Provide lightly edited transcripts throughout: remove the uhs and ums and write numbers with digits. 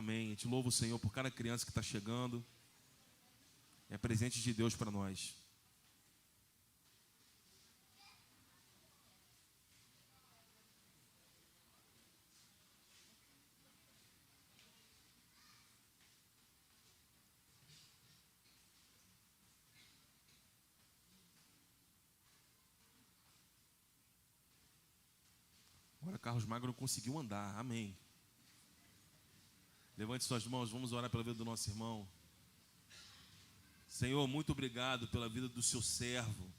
Amém. A gente louva o Senhor por cada criança que está chegando. É presente de Deus para nós. Agora Carlos Magno conseguiu andar. Amém. Levante suas mãos, vamos orar pela vida do nosso irmão. Senhor, muito obrigado pela vida do seu servo.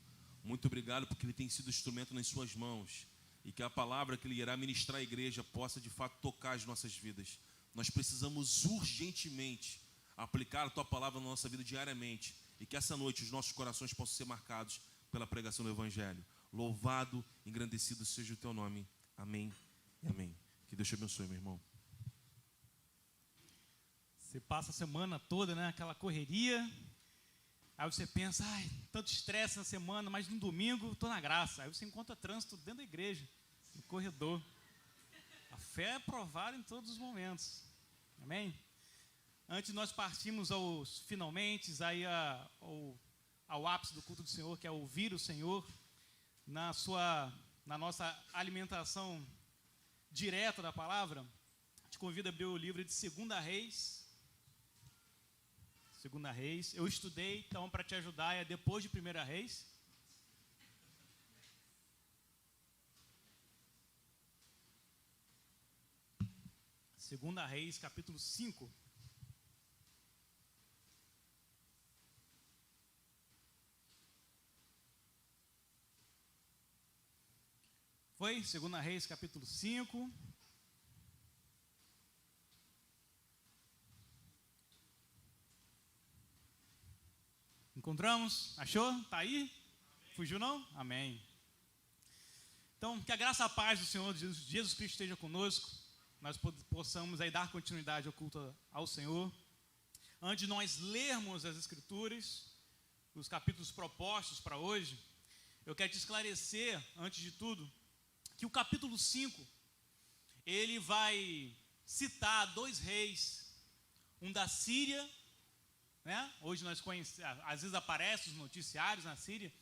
Muito obrigado porque ele tem sido instrumento nas suas mãos. E que a palavra que ele irá ministrar à igreja possa de fato tocar as nossas vidas. Nós precisamos urgentemente aplicar a tua palavra na nossa vida diariamente. E que essa noite os nossos corações possam ser marcados pela pregação do Evangelho. Louvado, engrandecido seja o teu nome. Amém e amém. Que Deus te abençoe, meu irmão. Você passa a semana toda, né? Aquela correria. Aí você pensa, ai, tanto estresse na semana, mas no domingo estou na graça. Aí você encontra trânsito dentro da igreja, no corredor. A fé é provada em todos os momentos. Amém? Antes de nós partirmos aos finalmente, aí ao ápice do culto do Senhor, que é ouvir o Senhor, na nossa alimentação direta da palavra, te convido a abrir o livro de 2 Reis. 2 Reis. Eu estudei, então, para te ajudar, é depois de 1 Reis. Segunda Reis, capítulo 5. Foi? 2 Reis, capítulo 5. Encontramos? Achou? Está aí? Amém. Fugiu não? Amém. Então, que a graça e a paz do Senhor Jesus Cristo esteja conosco. Nós possamos aí dar continuidade ao culto ao Senhor. Antes de nós lermos as Escrituras, os capítulos propostos para hoje, eu quero te esclarecer, antes de tudo, que o capítulo 5, ele vai citar 2 reis, um da Síria, né? Hoje nós conhecemos, às vezes aparece os noticiários na Síria,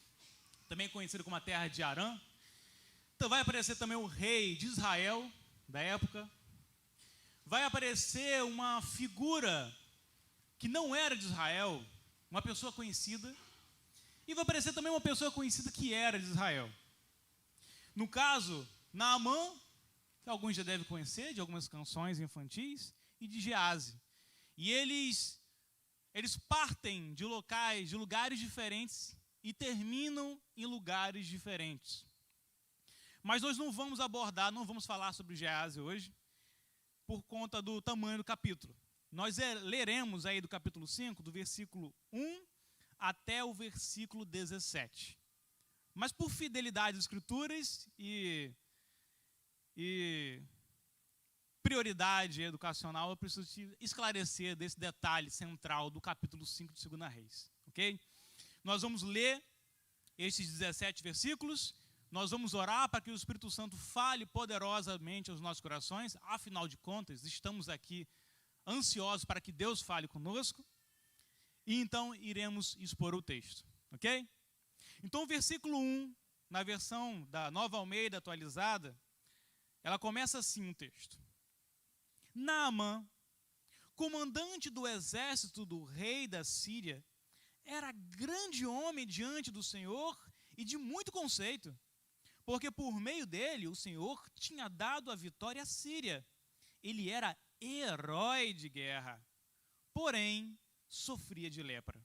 também conhecido como a terra de Arã. Então vai aparecer também o rei de Israel, da época. Vai aparecer uma figura que não era de Israel, uma pessoa conhecida. E vai aparecer também uma pessoa conhecida que era de Israel. No caso, Naamã, que alguns já devem conhecer, de algumas canções infantis, e de Gease. E eles partem de lugares diferentes e terminam em lugares diferentes. Mas nós não vamos falar sobre Gease hoje, por conta do tamanho do capítulo. Nós leremos aí do capítulo 5, do versículo 1 até o versículo 17. Mas por fidelidade às Escrituras e prioridade educacional, eu preciso te esclarecer desse detalhe central do capítulo 5 de 2 Reis. Ok? Nós vamos ler estes 17 versículos, nós vamos orar para que o Espírito Santo fale poderosamente aos nossos corações. Afinal de contas, estamos aqui ansiosos para que Deus fale conosco. E então iremos expor o texto. Ok? Então o versículo 1, na versão da Nova Almeida atualizada, ela começa assim o texto. Naamã, comandante do exército do rei da Síria, era grande homem diante do Senhor e de muito conceito, porque por meio dele o Senhor tinha dado a vitória à Síria. Ele era herói de guerra, porém sofria de lepra.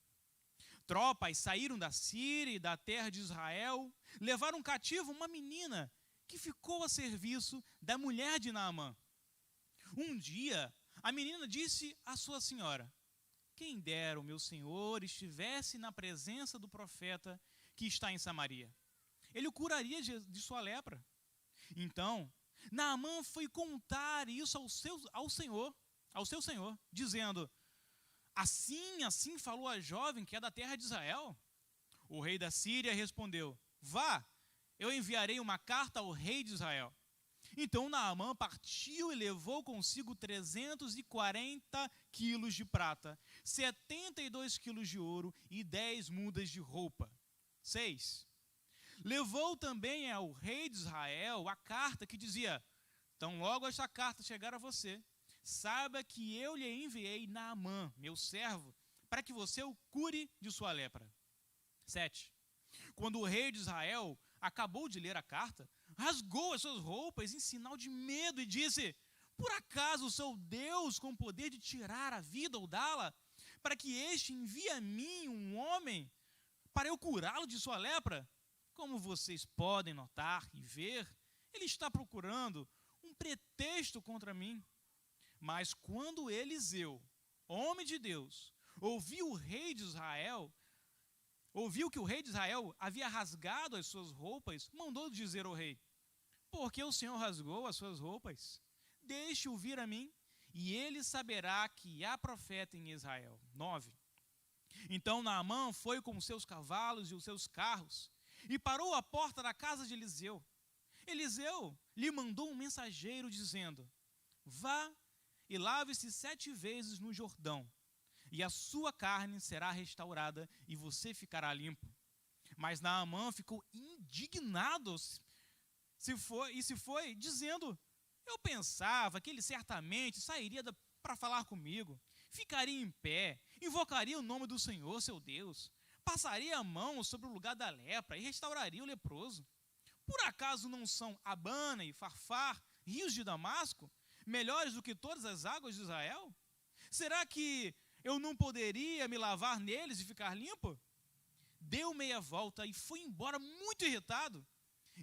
Tropas saíram da Síria e da terra de Israel, levaram cativo uma menina que ficou a serviço da mulher de Naamã. Um dia, a menina disse à sua senhora: quem dera o meu senhor estivesse na presença do profeta que está em Samaria. Ele o curaria de sua lepra. Então, Naamã foi contar isso ao seu senhor, dizendo: assim falou a jovem que é da terra de Israel. O rei da Síria respondeu: vá, eu enviarei uma carta ao rei de Israel. Então Naamã partiu e levou consigo 340 quilos de prata, 72 quilos de ouro e 10 mudas de roupa. 6. Levou também ao rei de Israel a carta que dizia: tão logo esta carta chegar a você, saiba que eu lhe enviei Naamã, meu servo, para que você o cure de sua lepra. 7. Quando o rei de Israel acabou de ler a carta, rasgou as suas roupas em sinal de medo e disse: por acaso sou Deus com poder de tirar a vida ou dá-la, para que este envie a mim um homem para eu curá-lo de sua lepra? Como vocês podem notar e ver, ele está procurando um pretexto contra mim. Mas quando Eliseu, homem de Deus, ouviu que o rei de Israel havia rasgado as suas roupas, mandou dizer ao rei: por que o Senhor rasgou as suas roupas? Deixe-o vir a mim, e ele saberá que há profeta em Israel. 9. Então Naamã foi com os seus cavalos e os seus carros, e parou à porta da casa de Eliseu. Eliseu lhe mandou um mensageiro dizendo: vá e lave-se 7 vezes no Jordão, e a sua carne será restaurada, e você ficará limpo. Mas Naamã ficou indignado, se foi, dizendo: eu pensava que ele certamente sairia para falar comigo, ficaria em pé, invocaria o nome do Senhor, seu Deus, passaria a mão sobre o lugar da lepra e restauraria o leproso. Por acaso não são Abana e Farfar, rios de Damasco, melhores do que todas as águas de Israel? Será que eu não poderia me lavar neles e ficar limpo? Deu meia volta e foi embora muito irritado.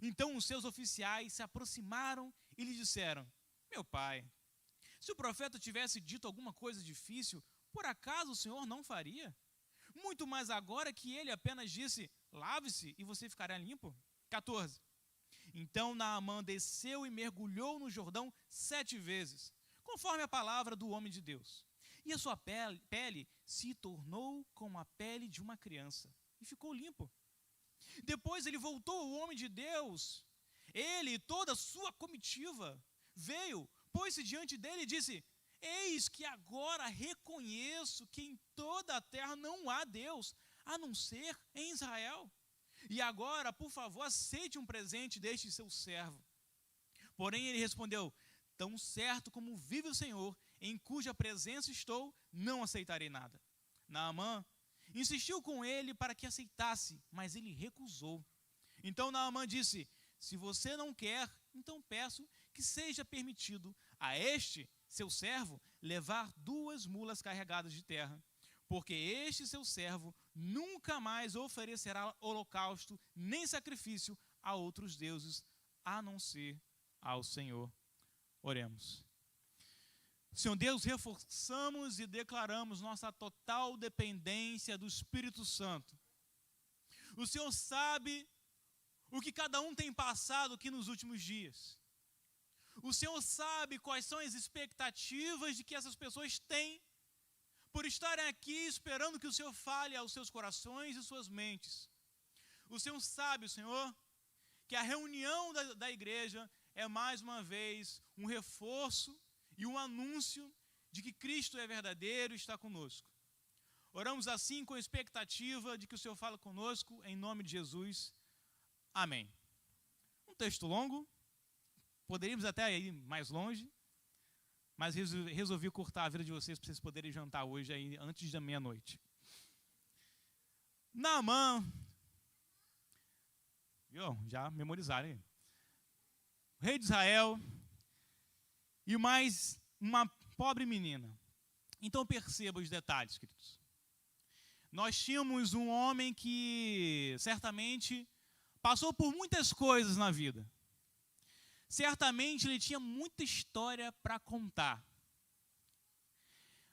Então os seus oficiais se aproximaram e lhe disseram: meu pai, se o profeta tivesse dito alguma coisa difícil, por acaso o Senhor não faria? Muito mais agora que ele apenas disse: lave-se e você ficará limpo. 14. Então Naamã desceu e mergulhou no Jordão 7 vezes, conforme a palavra do homem de Deus. E a sua pele se tornou como a pele de uma criança, e ficou limpo. Depois ele voltou ao homem de Deus. Ele e toda a sua comitiva veio, pôs-se diante dele e disse: eis que agora reconheço que em toda a terra não há Deus, a não ser em Israel. E agora, por favor, aceite um presente deste seu servo. Porém ele respondeu: tão certo como vive o Senhor, em cuja presença estou, não aceitarei nada. Naamã insistiu com ele para que aceitasse, mas ele recusou. Então Naamã disse: se você não quer, então peço que seja permitido a este seu servo levar 2 mulas carregadas de terra, porque este seu servo nunca mais oferecerá holocausto nem sacrifício a outros deuses, a não ser ao Senhor. Oremos. Senhor Deus, reforçamos e declaramos nossa total dependência do Espírito Santo. O Senhor sabe o que cada um tem passado aqui nos últimos dias. O Senhor sabe quais são as expectativas de que essas pessoas têm por estarem aqui esperando que o Senhor fale aos seus corações e suas mentes. O Senhor sabe, Senhor, que a reunião da igreja é mais uma vez um reforço e um anúncio de que Cristo é verdadeiro e está conosco. Oramos assim com a expectativa de que o Senhor fale conosco, em nome de Jesus. Amém. Um texto longo, poderíamos até ir mais longe, mas resolvi cortar a vida de vocês para vocês poderem jantar hoje aí, antes da meia-noite. Naamã, viu? Já memorizaram aí. O rei de Israel e mais uma pobre menina. Então perceba os detalhes, queridos. Nós tínhamos um homem que certamente passou por muitas coisas na vida. Certamente ele tinha muita história para contar.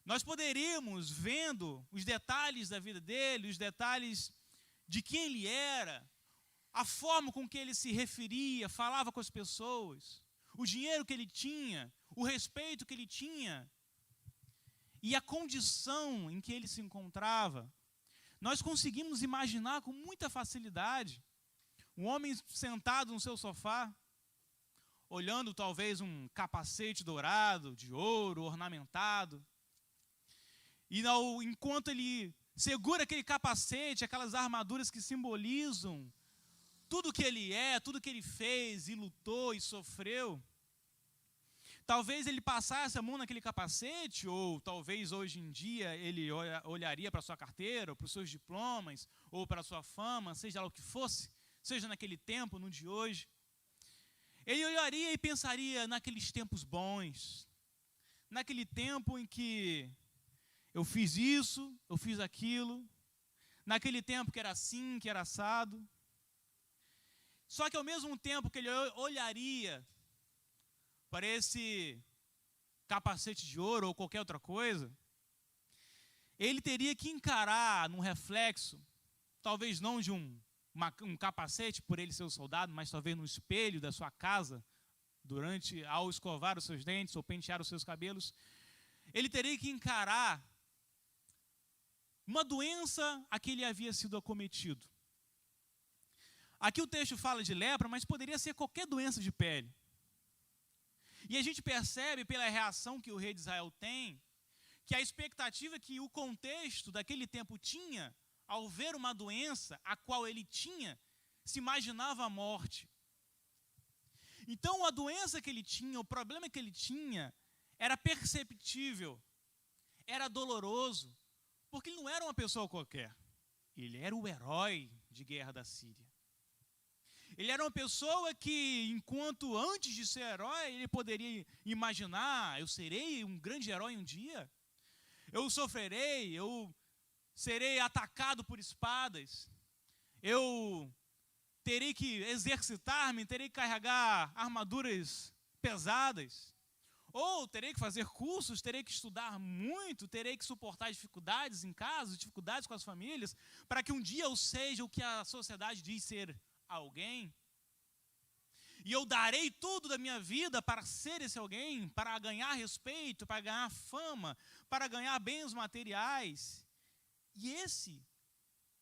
Nós poderíamos, vendo os detalhes da vida dele, os detalhes de quem ele era, a forma com que ele se referia, falava com as pessoas, o dinheiro que ele tinha, o respeito que ele tinha e a condição em que ele se encontrava, nós conseguimos imaginar com muita facilidade um homem sentado no seu sofá, olhando talvez um capacete dourado, de ouro, ornamentado. E enquanto ele segura aquele capacete, aquelas armaduras que simbolizam tudo que ele é, tudo que ele fez e lutou e sofreu, talvez ele passasse a mão naquele capacete, ou talvez hoje em dia ele olharia para a sua carteira, ou para os seus diplomas, ou para a sua fama, seja lá o que fosse, seja naquele tempo, no de hoje. Ele olharia e pensaria naqueles tempos bons, naquele tempo em que eu fiz isso, eu fiz aquilo, naquele tempo que era assim, que era assado. Só que ao mesmo tempo que ele olharia para esse capacete de ouro ou qualquer outra coisa, ele teria que encarar no reflexo, talvez não de um capacete por ele ser um soldado, mas talvez no espelho da sua casa, ao escovar os seus dentes ou pentear os seus cabelos, ele teria que encarar uma doença a que ele havia sido acometido. Aqui o texto fala de lepra, mas poderia ser qualquer doença de pele. E a gente percebe pela reação que o rei de Israel tem, que a expectativa que o contexto daquele tempo tinha, ao ver uma doença a qual ele tinha, se imaginava a morte. Então a doença que ele tinha, o problema que ele tinha, era perceptível, era doloroso, porque ele não era uma pessoa qualquer. Ele era o herói de guerra da Síria. Ele era uma pessoa que, enquanto antes de ser herói, ele poderia imaginar, eu serei um grande herói um dia, eu sofrerei, eu serei atacado por espadas, eu terei que exercitar-me, terei que carregar armaduras pesadas, ou terei que fazer cursos, terei que estudar muito, terei que suportar dificuldades em casa, dificuldades com as famílias, para que um dia eu seja o que a sociedade diz ser alguém. E eu darei tudo da minha vida para ser esse alguém, para ganhar respeito, para ganhar fama, para ganhar bens materiais. E esse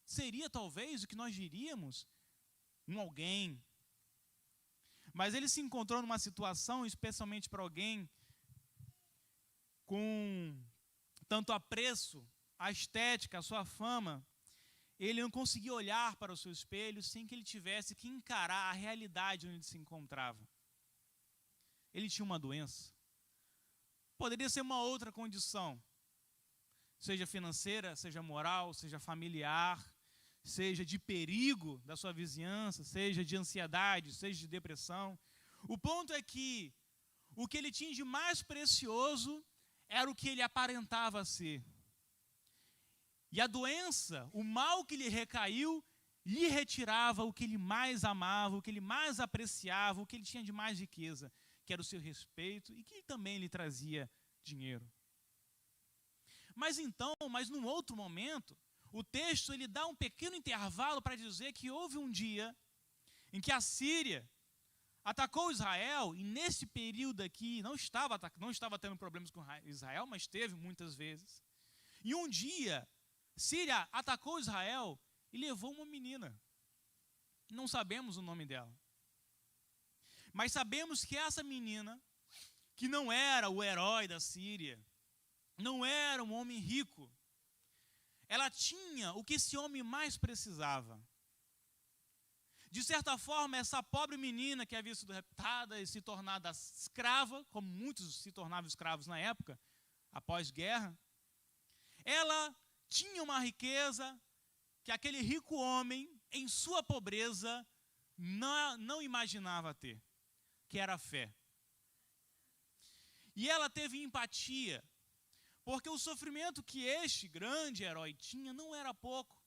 seria talvez o que nós diríamos um alguém. Mas ele se encontrou numa situação, especialmente para alguém com tanto apreço, a estética, a sua fama, ele não conseguia olhar para o seu espelho sem que ele tivesse que encarar a realidade onde ele se encontrava. Ele tinha uma doença. Poderia ser uma outra condição, seja financeira, seja moral, seja familiar, seja de perigo da sua vizinhança, seja de ansiedade, seja de depressão. O ponto é que o que ele tinha de mais precioso era o que ele aparentava ser. E a doença, o mal que lhe recaiu, lhe retirava o que ele mais amava, o que ele mais apreciava, o que ele tinha de mais riqueza, que era o seu respeito e que também lhe trazia dinheiro. Mas num outro momento, o texto ele dá um pequeno intervalo para dizer que houve um dia em que a Síria atacou Israel, e nesse período aqui não estava tendo problemas com Israel, mas teve muitas vezes. E um dia, Síria atacou Israel e levou uma menina. Não sabemos o nome dela. Mas sabemos que essa menina, que não era o herói da Síria, não era um homem rico, ela tinha o que esse homem mais precisava. De certa forma, essa pobre menina que havia sido raptada e se tornada escrava, como muitos se tornavam escravos na época, após guerra, ela tinha uma riqueza que aquele rico homem, em sua pobreza, não imaginava ter, que era a fé. E ela teve empatia, porque o sofrimento que este grande herói tinha não era pouco.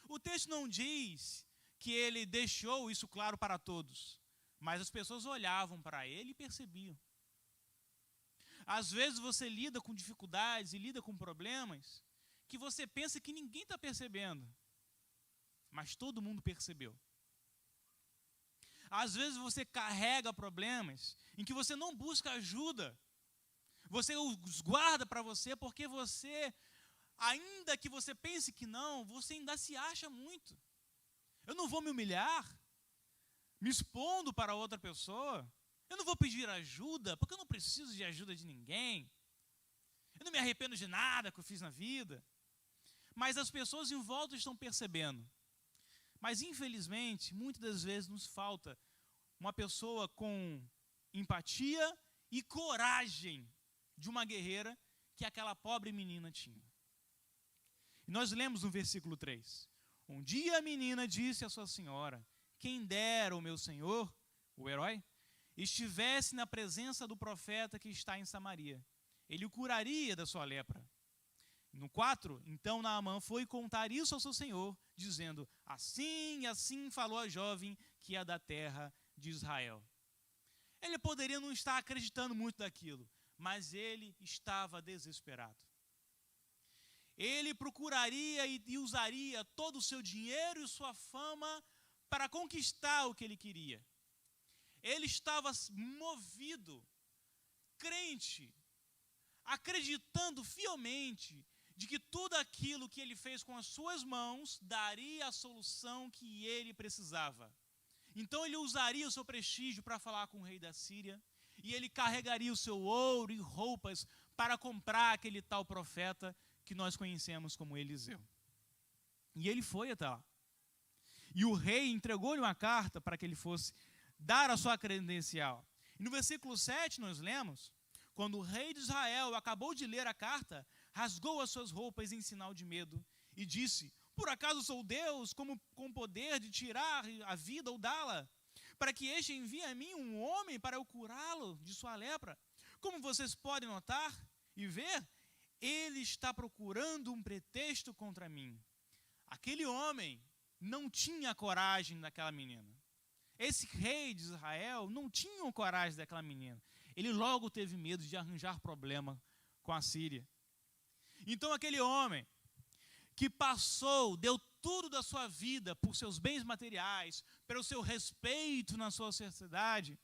O texto não diz que ele deixou isso claro para todos, mas as pessoas olhavam para ele e percebiam. Às vezes você lida com dificuldades e lida com problemas que você pensa que ninguém está percebendo, mas todo mundo percebeu. Às vezes você carrega problemas em que você não busca ajuda, você os guarda para você porque você, ainda que você pense que não, você ainda se acha muito. Eu não vou me humilhar, me expondo para outra pessoa, Eu não vou pedir ajuda, porque eu não preciso de ajuda de ninguém. Eu não me arrependo de nada que eu fiz na vida. Mas as pessoas em volta estão percebendo. Mas, infelizmente, muitas das vezes nos falta uma pessoa com empatia e coragem de uma guerreira que aquela pobre menina tinha. E nós lemos no versículo 3. Um dia a menina disse à sua senhora: quem dera o meu senhor, o herói, estivesse na presença do profeta que está em Samaria. Ele o curaria da sua lepra. No 4, então Naamã foi contar isso ao seu senhor, dizendo: assim e assim falou a jovem que é da terra de Israel. Ele poderia não estar acreditando muito daquilo, mas ele estava desesperado. Ele procuraria e usaria todo o seu dinheiro e sua fama para conquistar o que ele queria. Ele estava movido, crente, acreditando fielmente de que tudo aquilo que ele fez com as suas mãos daria a solução que ele precisava. Então ele usaria o seu prestígio para falar com o rei da Síria, e ele carregaria o seu ouro e roupas para comprar aquele tal profeta que nós conhecemos como Eliseu. E ele foi até lá. E o rei entregou-lhe uma carta para que ele fosse dar a sua credencial. E no versículo 7 nós lemos: quando o rei de Israel acabou de ler a carta, rasgou as suas roupas em sinal de medo e disse: por acaso sou Deus com poder de tirar a vida ou dá-la, para que este envie a mim um homem para eu curá-lo de sua lepra? Como vocês podem notar e ver, ele está procurando um pretexto contra mim. Aquele homem não tinha coragem daquela menina. Esse rei de Israel não tinha coragem daquela menina. Ele logo teve medo de arranjar problema com a Síria. Então aquele homem que deu tudo da sua vida por seus bens materiais, pelo seu respeito na sua sociedade,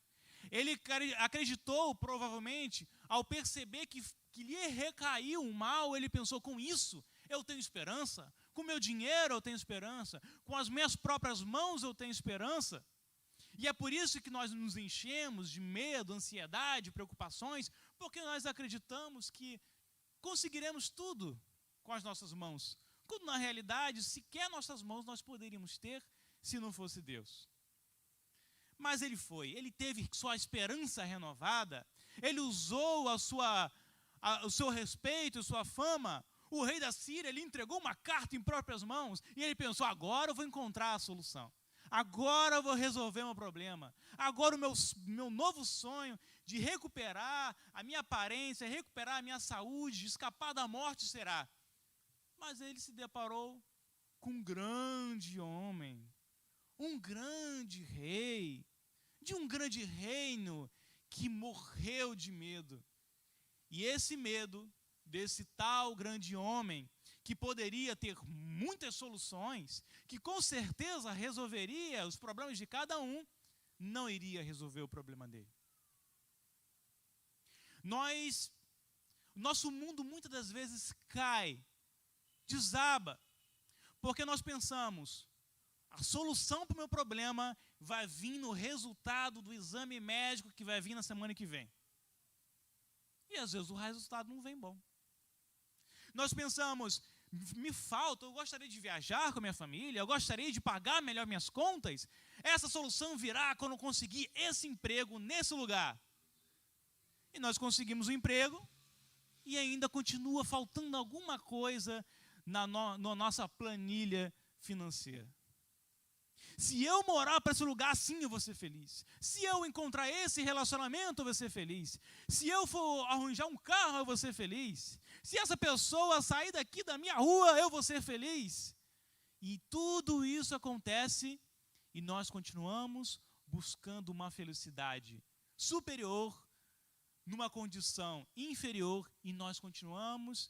ele acreditou provavelmente, ao perceber que lhe recaiu um mal, ele pensou: com isso eu tenho esperança, com meu dinheiro eu tenho esperança, com as minhas próprias mãos eu tenho esperança. E é por isso que nós nos enchemos de medo, ansiedade, preocupações, porque nós acreditamos que conseguiremos tudo com as nossas mãos, quando na realidade sequer nossas mãos nós poderíamos ter se não fosse Deus. Mas ele teve sua esperança renovada, ele usou o seu respeito, sua fama. O rei da Síria lhe entregou uma carta em próprias mãos e ele pensou: agora eu vou encontrar a solução. Agora eu vou resolver meu problema. Agora o meu novo sonho de recuperar a minha aparência, recuperar a minha saúde, de escapar da morte será. Mas ele se deparou com um grande homem, um grande rei, de um grande reino que morreu de medo. E esse medo desse tal grande homem, que poderia ter muitas soluções, que com certeza resolveria os problemas de cada um, não iria resolver o problema dele. Nosso mundo muitas das vezes cai, desaba, porque nós pensamos: a solução para o meu problema vai vir no resultado do exame médico que vai vir na semana que vem. E às vezes o resultado não vem bom. Nós pensamos: eu gostaria de viajar com a minha família, eu gostaria de pagar melhor minhas contas. Essa solução virá quando eu conseguir esse emprego nesse lugar. E nós conseguimos o emprego e ainda continua faltando alguma coisa na nossa planilha financeira. Se eu morar para esse lugar, sim, eu vou ser feliz. Se eu encontrar esse relacionamento, eu vou ser feliz. Se eu for arranjar um carro, eu vou ser feliz. Se essa pessoa sair daqui da minha rua, eu vou ser feliz. E tudo isso acontece e nós continuamos buscando uma felicidade superior numa condição inferior e nós continuamos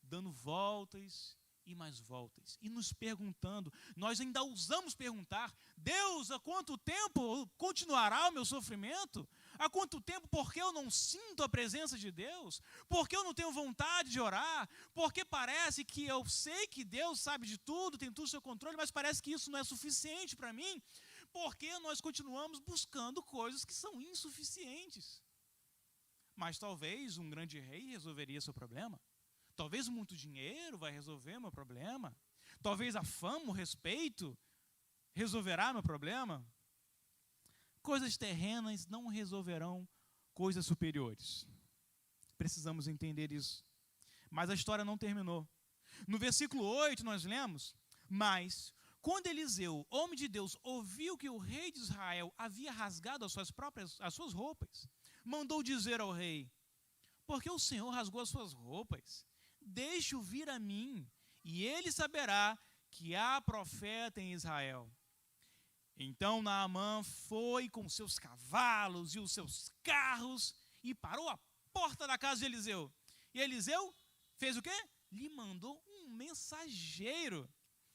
dando voltas e mais voltas, e nos perguntando. Nós ainda ousamos perguntar: Deus, há quanto tempo continuará o meu sofrimento? Há quanto tempo? Porque eu não sinto a presença de Deus? Porque eu não tenho vontade de orar? Porque parece que eu sei que Deus sabe de tudo, tem tudo no seu controle, mas parece que isso não é suficiente para mim? Porque nós continuamos buscando coisas que são insuficientes. Mas talvez um grande rei resolveria seu problema. Talvez muito dinheiro vai resolver meu problema. Talvez a fama, o respeito resolverá meu problema. Coisas terrenas não resolverão coisas superiores. Precisamos entender isso. Mas a história não terminou. No versículo 8 nós lemos: mas quando Eliseu, homem de Deus, ouviu que o rei de Israel havia rasgado as suas roupas, mandou dizer ao rei: porque o Senhor rasgou as suas roupas? Deixe-o vir a mim, e ele saberá que há profeta em Israel. Então Naamã foi com seus cavalos e os seus carros e parou à porta da casa de Eliseu. E Eliseu fez o quê? Lhe mandou um mensageiro,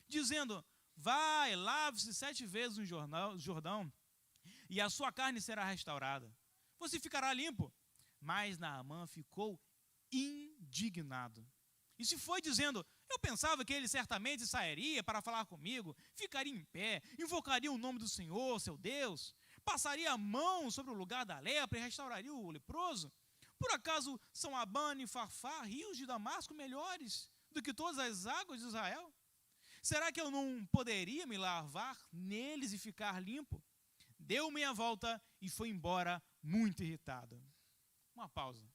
dizendo: vai, lave-se 7 vezes no Jordão, e a sua carne será restaurada. Você ficará limpo. Mas Naamã ficou indignado. E se foi dizendo: eu pensava que ele certamente sairia para falar comigo, ficaria em pé, invocaria o nome do Senhor, seu Deus, passaria a mão sobre o lugar da lepra e restauraria o leproso. Por acaso são Abana e Farfá, rios de Damasco, melhores do que todas as águas de Israel? Será que eu não poderia me lavar neles e ficar limpo? Deu meia volta e foi embora muito irritado. Uma pausa.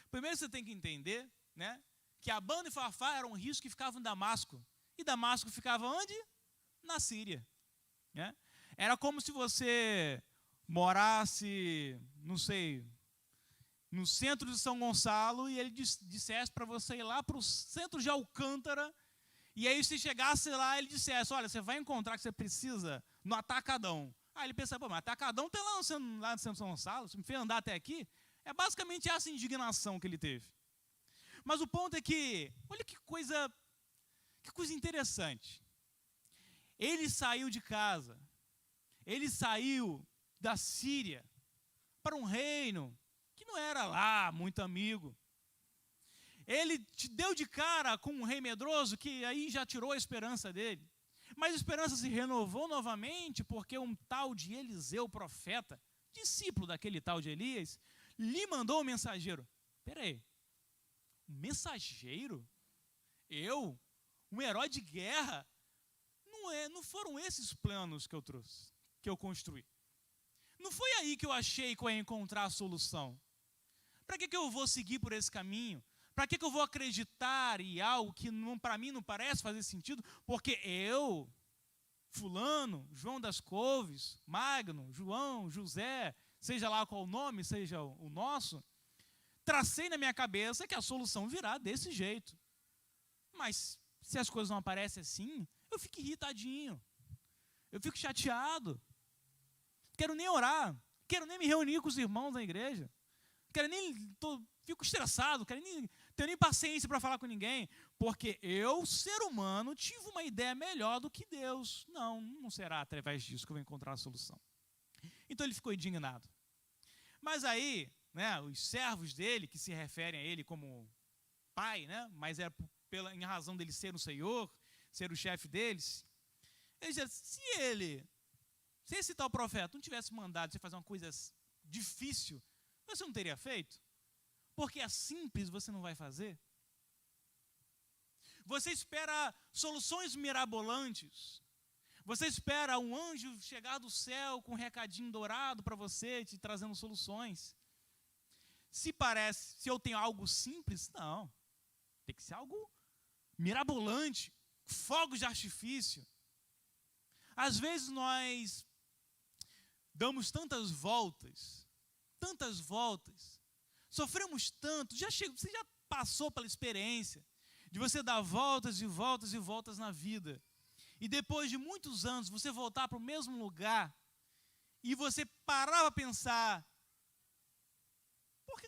Primeiro você tem que entender, né, que Abana e Farfá eram rios que ficavam em Damasco. E Damasco ficava onde? Na Síria. Né? Era como se você morasse, não sei, no centro de São Gonçalo e ele dissesse para você ir lá para o centro de Alcântara, e aí se chegasse lá ele dissesse: olha, você vai encontrar que você precisa no Atacadão. Aí ele pensa: pô, mas Atacadão tem lá no centro de São Gonçalo, você me fez andar até aqui? É basicamente essa indignação que ele teve. Mas o ponto é que, olha que coisa interessante. Ele saiu de casa, ele saiu da Síria para um reino que não era lá muito amigo. Ele te deu de cara com um rei medroso que aí já tirou a esperança dele. Mas a esperança se renovou novamente porque um tal de Eliseu, profeta, discípulo daquele tal de Elias, lhe mandou um mensageiro. Peraí, um mensageiro? Eu? Um herói de guerra? Não foram esses planos que eu trouxe, que eu construí. Não foi aí que eu achei que eu ia encontrar a solução. Para que eu vou seguir por esse caminho? Para que eu vou acreditar em algo que para mim não parece fazer sentido? Porque eu, fulano, João das Couves, Magno, João, José, seja lá qual o nome, seja o nosso, tracei na minha cabeça que a solução virá desse jeito. Mas se as coisas não aparecem assim, eu fico irritadinho, eu fico chateado, quero nem orar, quero nem me reunir com os irmãos da igreja, fico estressado, tenho nem paciência para falar com ninguém, porque eu, ser humano, tive uma ideia melhor do que Deus. Não será através disso que eu vou encontrar a solução. Então ele ficou indignado. Mas aí, né, os servos dele, que se referem a ele como pai, né, mas é em razão dele ser o Senhor, ser o chefe deles, eles disseram: se esse tal profeta não tivesse mandado você fazer uma coisa difícil, você não teria feito? Porque é simples, você não vai fazer? Você espera soluções mirabolantes. Você espera um anjo chegar do céu com um recadinho dourado para você, te trazendo soluções. Se eu tenho algo simples, não. Tem que ser algo mirabolante, fogos de artifício. Às vezes nós damos tantas voltas, sofremos tanto, você já passou pela experiência de você dar voltas e voltas e voltas na vida, e depois de muitos anos você voltar para o mesmo lugar, e você parar para pensar: por que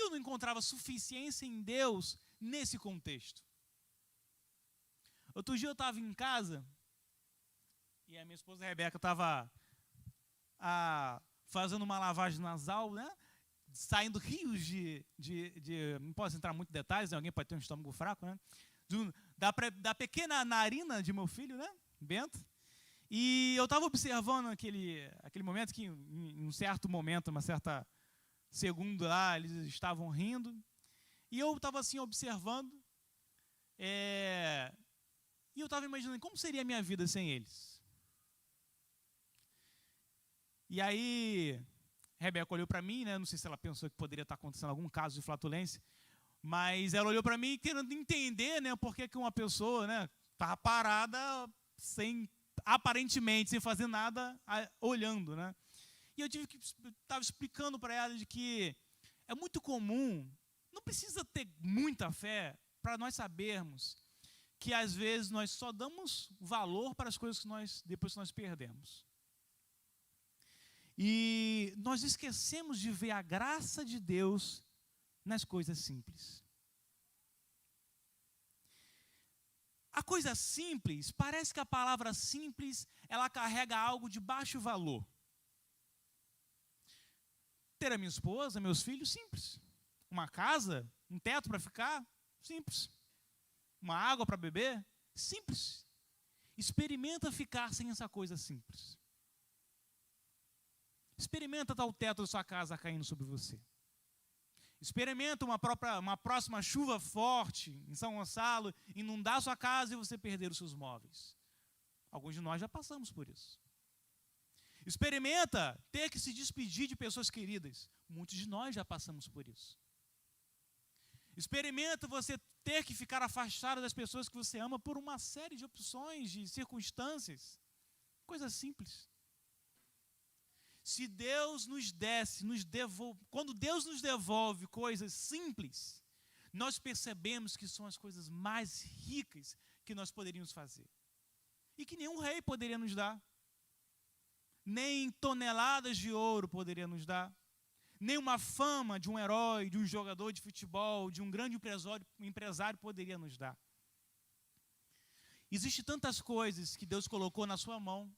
eu não encontrava suficiência em Deus nesse contexto? Outro dia eu estava em casa, e a minha esposa Rebeca estava fazendo uma lavagem nasal, né? Saindo rios não posso entrar em muitos detalhes, né? Alguém pode ter um estômago fraco, né? Da pequena narina de meu filho, né? Bento. E eu estava observando aquele momento que, em um certo momento, uma certa segundo lá, eles estavam rindo. E eu estava assim observando. E eu estava imaginando como seria a minha vida sem eles. E aí, Rebeca olhou para mim, né? Não sei se ela pensou que poderia estar acontecendo algum caso de flatulência, mas ela olhou para mim querendo entender, né, por que uma pessoa, né, estava parada aparentemente sem fazer nada, olhando, né? E eu estava explicando para ela de que é muito comum, não precisa ter muita fé para nós sabermos que às vezes nós só damos valor para as coisas que depois que nós perdemos. E nós esquecemos de ver a graça de Deus nas coisas simples. A coisa simples, parece que a palavra simples, ela carrega algo de baixo valor. Ter a minha esposa, meus filhos, simples. Uma casa, um teto para ficar, simples. Uma água para beber, simples. Experimenta ficar sem essa coisa simples. Experimenta estar o teto da sua casa caindo sobre você. Experimenta uma próxima chuva forte em São Gonçalo, inundar a sua casa e você perder os seus móveis. Alguns de nós já passamos por isso. Experimenta ter que se despedir de pessoas queridas. Muitos de nós já passamos por isso. Experimenta você ter que ficar afastado das pessoas que você ama por uma série de opções, de circunstâncias. Coisa simples. Se Deus quando Deus nos devolve coisas simples, nós percebemos que são as coisas mais ricas que nós poderíamos fazer. E que nenhum rei poderia nos dar. Nem toneladas de ouro poderia nos dar. Nem uma fama de um herói, de um jogador de futebol, de um grande empresário poderia nos dar. Existem tantas coisas que Deus colocou na sua mão,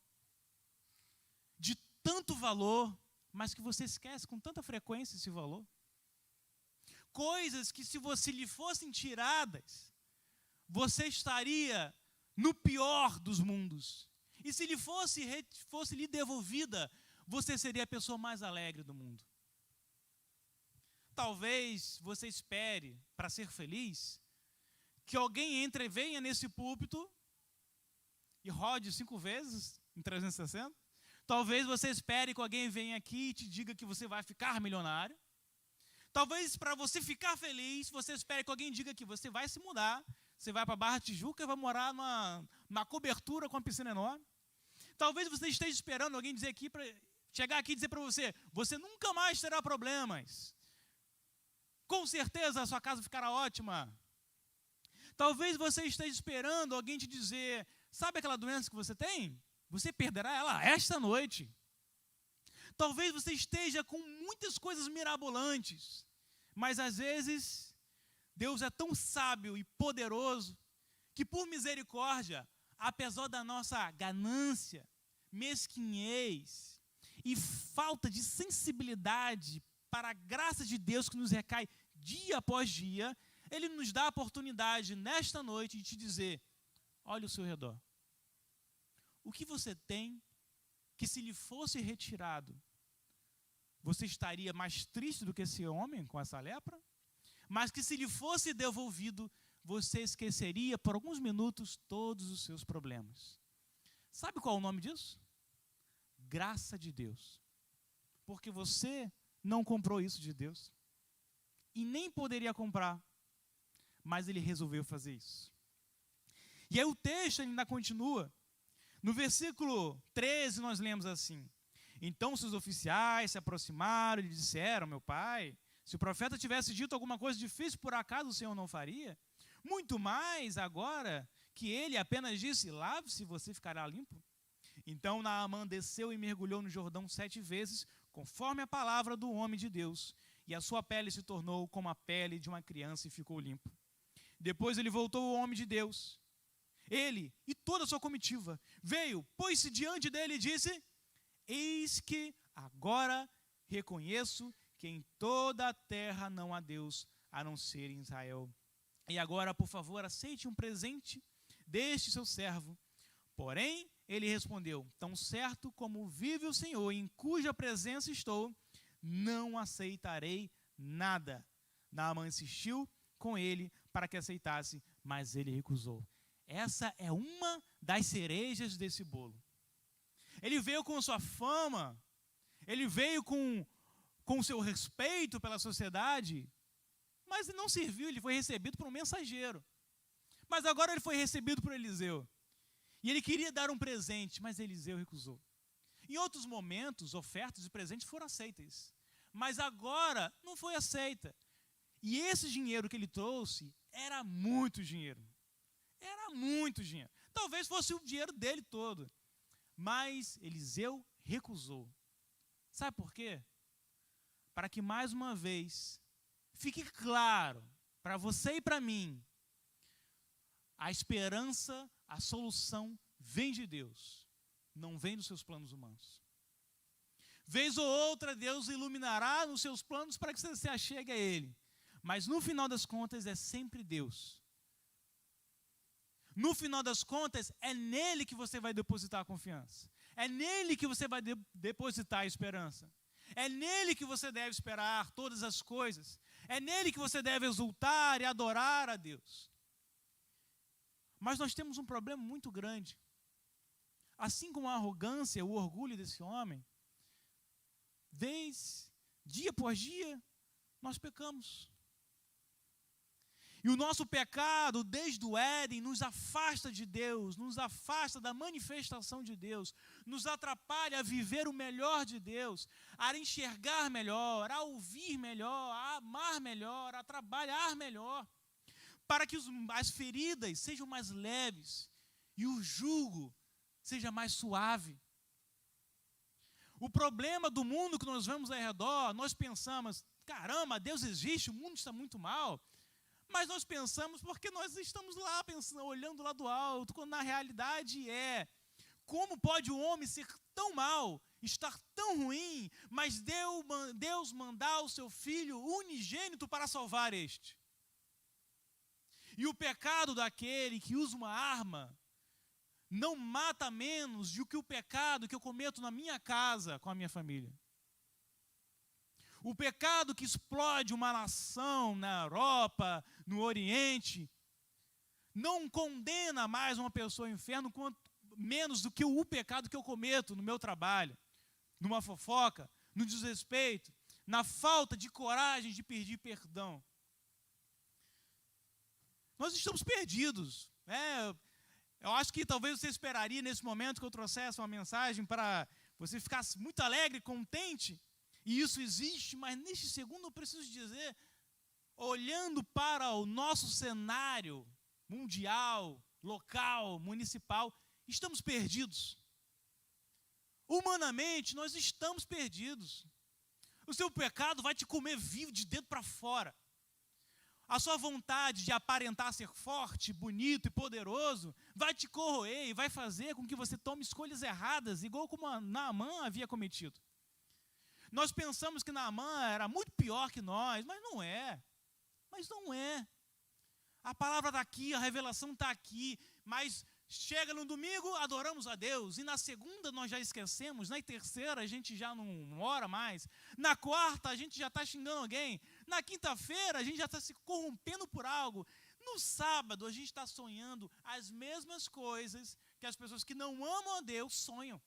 de tanto valor, mas que você esquece com tanta frequência esse valor. Coisas que, se você lhe fossem tiradas, você estaria no pior dos mundos. E se lhe fosse lhe devolvida, você seria a pessoa mais alegre do mundo. Talvez você espere, para ser feliz, que alguém venha nesse púlpito e rode 5 vezes em 360. Talvez você espere que alguém venha aqui e te diga que você vai ficar milionário. Talvez, para você ficar feliz, você espere que alguém diga que você vai se mudar. Você vai para Barra Tijuca e vai morar numa cobertura com uma piscina enorme. Talvez você esteja esperando alguém chegar aqui e dizer para você, você nunca mais terá problemas. Com certeza a sua casa ficará ótima. Talvez você esteja esperando alguém te dizer, sabe aquela doença que você tem? Você perderá ela esta noite. Talvez você esteja com muitas coisas mirabolantes, mas às vezes Deus é tão sábio e poderoso que, por misericórdia, apesar da nossa ganância, mesquinhez e falta de sensibilidade para a graça de Deus que nos recai dia após dia, Ele nos dá a oportunidade nesta noite de te dizer, olha ao seu redor. O que você tem que, se lhe fosse retirado, você estaria mais triste do que esse homem com essa lepra? Mas que, se lhe fosse devolvido, você esqueceria por alguns minutos todos os seus problemas. Sabe qual é o nome disso? Graça de Deus. Porque você não comprou isso de Deus. E nem poderia comprar. Mas Ele resolveu fazer isso. E aí o texto ainda continua. No versículo 13 nós lemos assim: então seus oficiais se aproximaram e lhe disseram, meu pai, se o profeta tivesse dito alguma coisa difícil, por acaso o Senhor não faria? Muito mais agora que ele apenas disse, lave-se e você ficará limpo. Então Naamã desceu e mergulhou no Jordão 7 vezes, conforme a palavra do homem de Deus, e a sua pele se tornou como a pele de uma criança e ficou limpo. Depois ele voltou ao homem de Deus. Ele e toda a sua comitiva veio, pôs-se diante dele e disse, eis que agora reconheço que em toda a terra não há Deus a não ser em Israel. E agora, por favor, aceite um presente deste seu servo. Porém, ele respondeu: tão certo como vive o Senhor, em cuja presença estou, não aceitarei nada. Naamã insistiu com ele para que aceitasse, mas ele recusou. Essa é uma das cerejas desse bolo. Ele veio com sua fama, ele veio com o seu respeito pela sociedade, mas ele não serviu, ele foi recebido por um mensageiro. Mas agora ele foi recebido por Eliseu. E ele queria dar um presente, mas Eliseu recusou. Em outros momentos, ofertas e presentes foram aceitas, mas agora não foi aceita. E esse dinheiro que ele trouxe era muito dinheiro. Era muito dinheiro. Talvez fosse o dinheiro dele todo. Mas Eliseu recusou. Sabe por quê? Para que mais uma vez fique claro para você e para mim, a esperança, a solução vem de Deus, não vem dos seus planos humanos. Vez ou outra, Deus iluminará nos seus planos para que você se achegue a Ele. Mas no final das contas é sempre Deus. No final das contas é nele que você vai depositar a confiança. É nele que você vai depositar a esperança. É nele que você deve esperar todas as coisas. É nele que você deve exultar e adorar a Deus. Mas nós temos um problema muito grande. Assim como a arrogância, o orgulho desse homem, dia após dia, nós pecamos. E o nosso pecado, desde o Éden, nos afasta de Deus, nos afasta da manifestação de Deus, nos atrapalha a viver o melhor de Deus, a enxergar melhor, a ouvir melhor, a amar melhor, a trabalhar melhor, para que as feridas sejam mais leves e o jugo seja mais suave. O problema do mundo que nós vemos ao redor, nós pensamos, caramba, Deus existe, o mundo está muito mal. Mas nós pensamos porque nós estamos lá pensando, olhando lá do alto, quando na realidade como pode o homem ser tão mau, estar tão ruim, mas Deus mandar o seu Filho unigênito para salvar este. E o pecado daquele que usa uma arma não mata menos do que o pecado que eu cometo na minha casa com a minha família. O pecado que explode uma nação na Europa, no Oriente, não condena mais uma pessoa ao inferno menos do que o pecado que eu cometo no meu trabalho, numa fofoca, no desrespeito, na falta de coragem de pedir perdão. Nós estamos perdidos. Eu acho que talvez você esperaria nesse momento que eu trouxesse uma mensagem para você ficar muito alegre, contente. E isso existe, mas neste segundo eu preciso dizer, olhando para o nosso cenário mundial, local, municipal, estamos perdidos. Humanamente, nós estamos perdidos. O seu pecado vai te comer vivo de dentro para fora. A sua vontade de aparentar ser forte, bonito e poderoso vai te corroer e vai fazer com que você tome escolhas erradas, igual como Naamã havia cometido. Nós pensamos que Naamã era muito pior que nós, mas não é. Mas não é. A palavra está aqui, a revelação está aqui, mas chega no domingo, adoramos a Deus, e na segunda nós já esquecemos, na terceira a gente já não ora mais, na quarta a gente já está xingando alguém, na quinta-feira a gente já está se corrompendo por algo, no sábado a gente está sonhando as mesmas coisas que as pessoas que não amam a Deus sonham.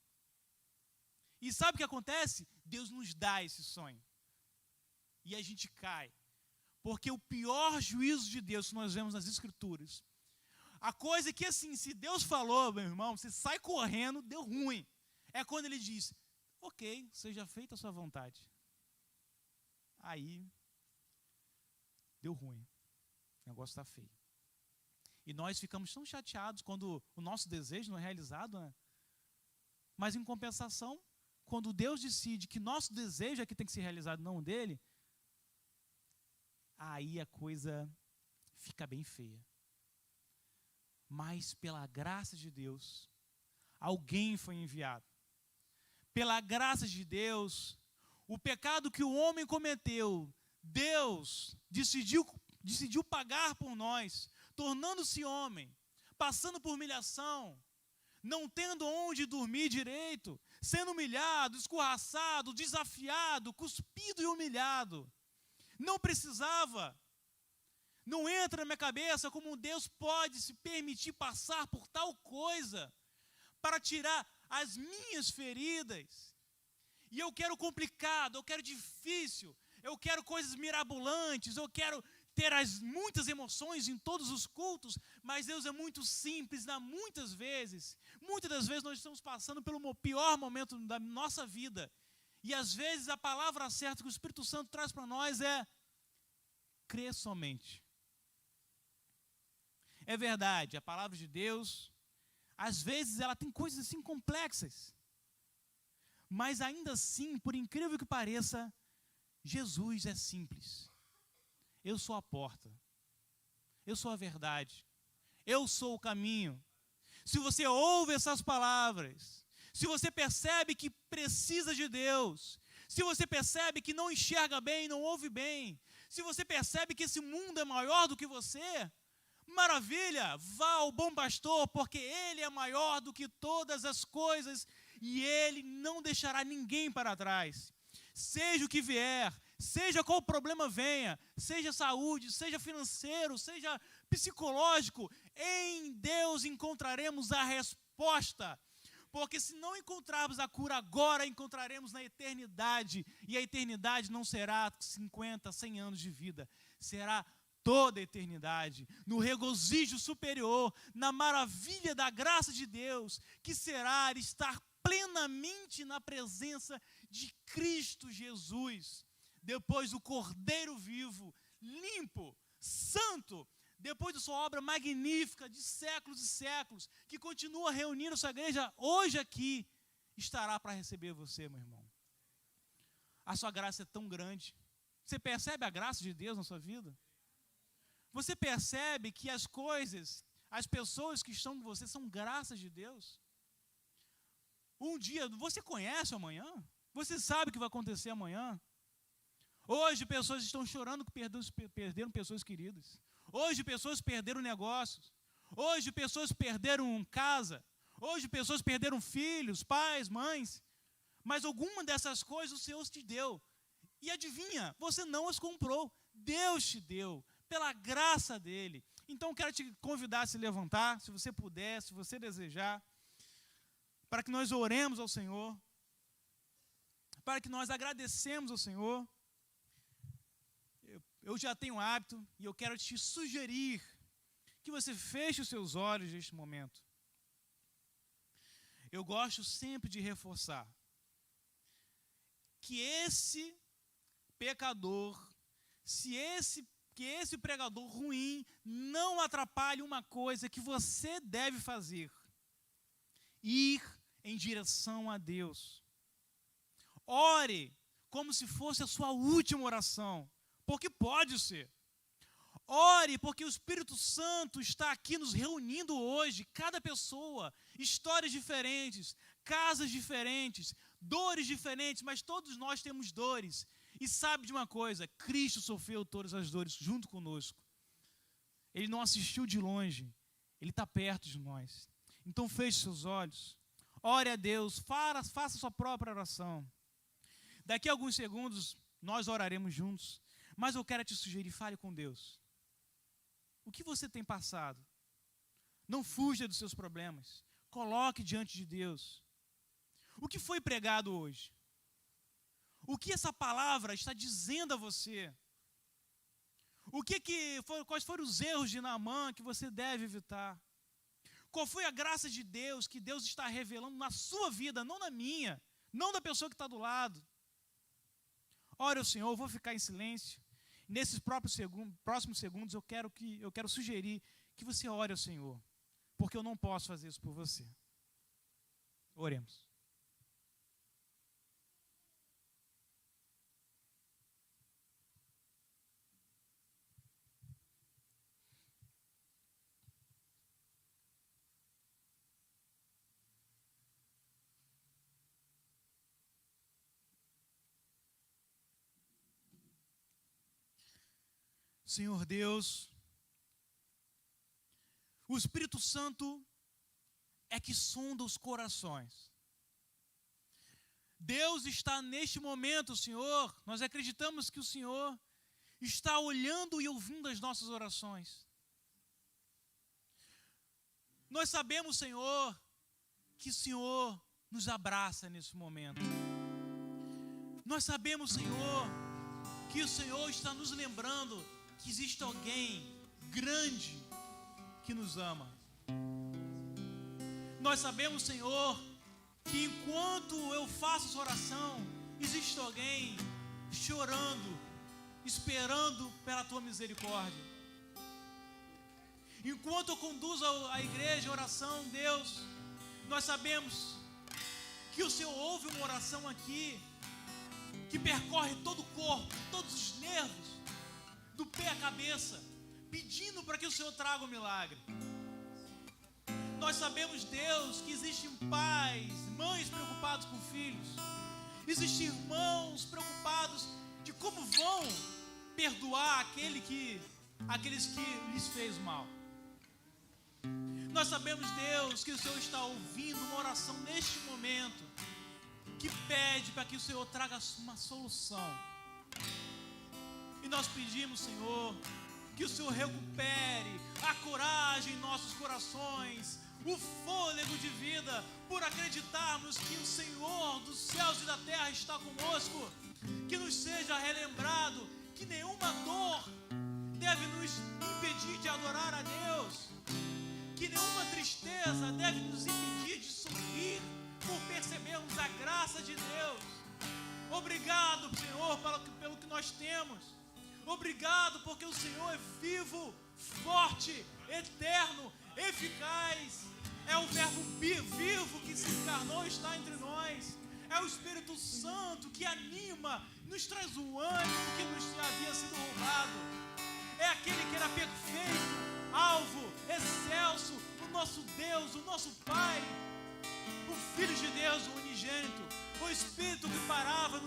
E sabe o que acontece? Deus nos dá esse sonho. E a gente cai. Porque o pior juízo de Deus que nós vemos nas Escrituras, a coisa que assim, se Deus falou, meu irmão, você sai correndo, deu ruim. É quando ele diz, ok, seja feita a sua vontade. Aí, deu ruim. O negócio está feio. E nós ficamos tão chateados quando o nosso desejo não é realizado, né? Mas em compensação, quando Deus decide que nosso desejo é que tem que ser realizado, não o dele, aí a coisa fica bem feia. Mas pela graça de Deus, alguém foi enviado. Pela graça de Deus, o pecado que o homem cometeu, Deus decidiu pagar por nós, tornando-se homem, passando por humilhação, não tendo onde dormir direito, sendo humilhado, escorraçado, desafiado, cuspido e humilhado. Não precisava. Não entra na minha cabeça como Deus pode se permitir passar por tal coisa para tirar as minhas feridas. E eu quero complicado, eu quero difícil, eu quero coisas mirabolantes, eu quero ter muitas emoções em todos os cultos, mas Deus é muito simples, muitas das vezes nós estamos passando pelo pior momento da nossa vida, e às vezes a palavra certa que o Espírito Santo traz para nós é: crê somente. É verdade, a palavra de Deus, às vezes ela tem coisas assim complexas, mas ainda assim, por incrível que pareça, Jesus é simples. Eu sou a porta, eu sou a verdade, eu sou o caminho. Se você ouve essas palavras, se você percebe que precisa de Deus, se você percebe que não enxerga bem, não ouve bem, se você percebe que esse mundo é maior do que você, maravilha, vá ao bom pastor, porque ele é maior do que todas as coisas e ele não deixará ninguém para trás. Seja o que vier, seja qual problema venha, seja saúde, seja financeiro, seja psicológico, em Deus encontraremos a resposta. Porque se não encontrarmos a cura agora, encontraremos na eternidade. E a eternidade não será 50, 100 anos de vida, será toda a eternidade, no regozijo superior, na maravilha da graça de Deus, que será estar plenamente na presença de Cristo Jesus, depois do Cordeiro vivo, limpo, santo, depois da sua obra magnífica de séculos e séculos, que continua reunindo sua igreja hoje aqui, estará para receber você, meu irmão. A sua graça é tão grande. Você percebe a graça de Deus na sua vida? Você percebe que as coisas, as pessoas que estão com você são graças de Deus? Um dia, você conhece amanhã? Você sabe o que vai acontecer amanhã? Hoje pessoas estão chorando que perderam pessoas queridas. Hoje pessoas perderam negócios. Hoje pessoas perderam casa. Hoje pessoas perderam filhos, pais, mães. Mas alguma dessas coisas o Senhor te deu. E adivinha, você não as comprou. Deus te deu, pela graça dEle. Então quero te convidar a se levantar, se você puder, se você desejar, para que nós oremos ao Senhor, para que nós agradecemos ao Senhor. Eu já tenho hábito e eu quero te sugerir que você feche os seus olhos neste momento. Eu gosto sempre de reforçar que esse pecador, que esse pregador ruim não atrapalhe uma coisa que você deve fazer: ir em direção a Deus. Ore como se fosse a sua última oração, porque pode ser. Ore porque o Espírito Santo está aqui nos reunindo hoje, cada pessoa, histórias diferentes, casas diferentes, dores diferentes, mas todos nós temos dores. E sabe de uma coisa, Cristo sofreu todas as dores junto conosco. Ele não assistiu de longe, Ele está perto de nós. Então feche seus olhos, ore a Deus, faça sua própria oração. Daqui a alguns segundos nós oraremos juntos, mas eu quero te sugerir, fale com Deus. O que você tem passado? Não fuja dos seus problemas, coloque diante de Deus. O que foi pregado hoje? O que essa palavra está dizendo a você? Quais foram os erros de Naamã que você deve evitar? Qual foi a graça de Deus que Deus está revelando na sua vida, não na minha, não da pessoa que está do lado? Ore ao Senhor, eu vou ficar em silêncio. Nesses próximos segundos eu quero sugerir que você ore ao Senhor, porque eu não posso fazer isso por você. Oremos. Senhor Deus, o Espírito Santo é que sonda os corações. Deus está neste momento, Senhor, nós acreditamos que o Senhor está olhando e ouvindo as nossas orações. Nós sabemos, Senhor, que o Senhor nos abraça nesse momento. Nós sabemos, Senhor, que o Senhor está nos lembrando que existe alguém grande que nos ama. Nós sabemos, Senhor, que enquanto eu faço essa oração, existe alguém chorando, esperando pela tua misericórdia. Enquanto eu conduzo a igreja, a oração, Deus, nós sabemos que o Senhor ouve uma oração aqui, que percorre todo o corpo, todos os nervos, do pé à cabeça, pedindo para que o Senhor traga um milagre. Nós sabemos, Deus, que existem pais, mães preocupados com filhos, existem irmãos preocupados de como vão perdoar aqueles que lhes fez mal. Nós sabemos, Deus, que o Senhor está ouvindo uma oração neste momento, que pede para que o Senhor traga uma solução. E nós pedimos, Senhor, que o Senhor recupere a coragem em nossos corações, o fôlego de vida, por acreditarmos que o Senhor dos céus e da terra está conosco, que nos seja relembrado que nenhuma dor deve nos impedir de adorar a Deus, que nenhuma tristeza deve nos impedir de sorrir por percebermos a graça de Deus. Obrigado, Senhor, pelo que nós temos. Obrigado porque o Senhor é vivo, forte, eterno, eficaz. É o verbo vivo que se encarnou e está entre nós. É o Espírito Santo que anima, nos traz o ânimo que nos havia sido roubado. É aquele que era perfeito, alvo, excelso, o nosso Deus, o nosso Pai, o Filho de Deus, o unigênito, o Espírito que parava no